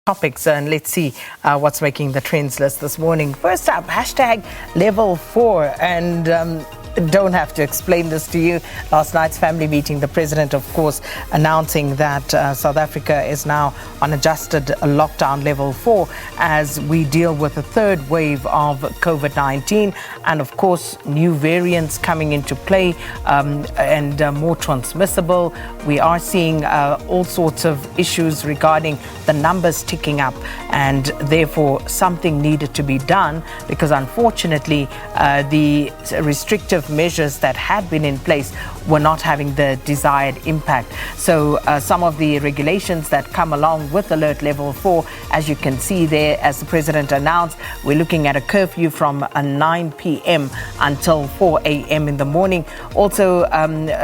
Topics, and let's see what's making the trends list this morning. First up, hashtag level 4, and don't have to explain this to you. Last night's family meeting, the president, of course, announcing that South Africa is now on adjusted lockdown level 4 as we deal with a third wave of COVID-19, and of course new variants coming into play and more transmissible. We are seeing all sorts of issues regarding the numbers ticking up, and therefore something needed to be done, because unfortunately the restrictive measures that had been in place were not having the desired impact. So some of the regulations that come along with alert level 4, as you can see there, as the president announced, we're looking at a curfew from 9 p.m. until 4 a.m. in the morning. Also,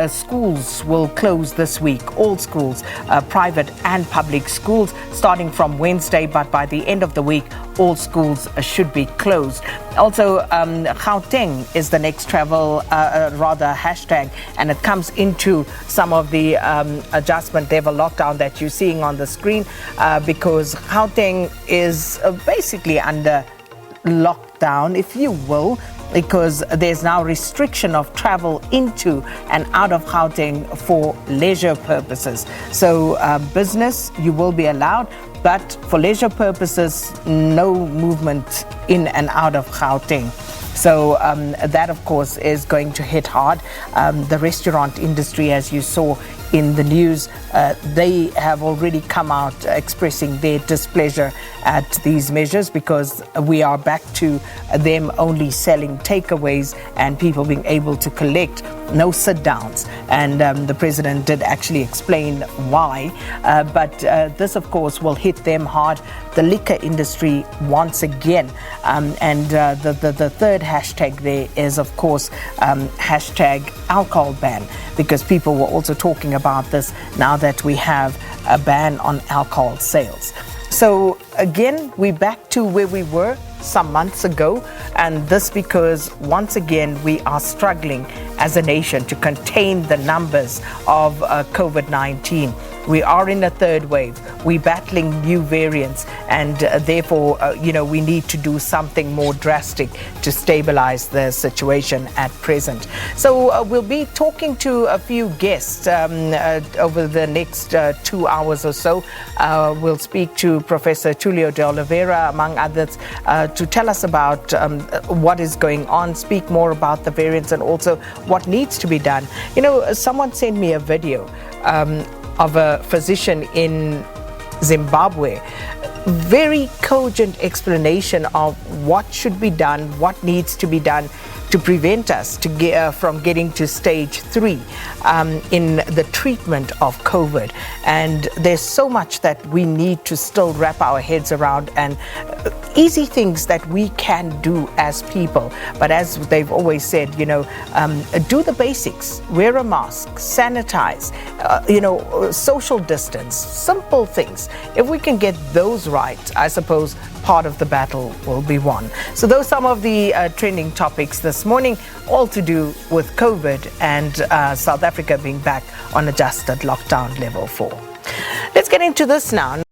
schools will close this week, all schools, private and public schools, starting from Wednesday, but by the end of the week, all schools should be closed. Also, Gauteng is the next travel, hashtag, and it comes into some of the adjustment level lockdown that you're seeing on the screen, because Gauteng is basically under lockdown, if you will, because there's now restriction of travel into and out of Gauteng for leisure purposes. So business, you will be allowed, but for leisure purposes, no movement in and out of Gauteng. So that, of course, is going to hit hard. The restaurant industry, as you saw in the news, they have already come out expressing their displeasure at these measures, because we are back to them only selling takeaways and people being able to collect, no sit downs. And the president did actually explain why, but this, of course, will hit them hard. The liquor industry once again, and the third hashtag there is, of course, hashtag alcohol ban, because people were also talking about this now that we have a ban on alcohol sales. So again, we're back to where we were some months ago, and this because once again we are struggling as a nation to contain the numbers of COVID-19. We are in a third wave. We're battling new variants, and therefore, we need to do something more drastic to stabilize the situation at present. So we'll be talking to a few guests over the next 2 hours or so. We'll speak to Professor Tulio de Oliveira, among others, to tell us about what is going on, speak more about the variants, and also what needs to be done. Someone sent me a video of a physician in Zimbabwe. Very cogent explanation of what should be done, what needs to be done to prevent us from getting to stage 3 in the treatment of COVID. And there's so much that we need to still wrap our heads around, and easy things that we can do as people. But as they've always said, do the basics, wear a mask, sanitize, social distance, simple things. If we can get those right, I suppose part of the battle will be won. So those are some of the trending topics this morning, all to do with COVID and South Africa being back on adjusted lockdown level 4. Let's get into this now.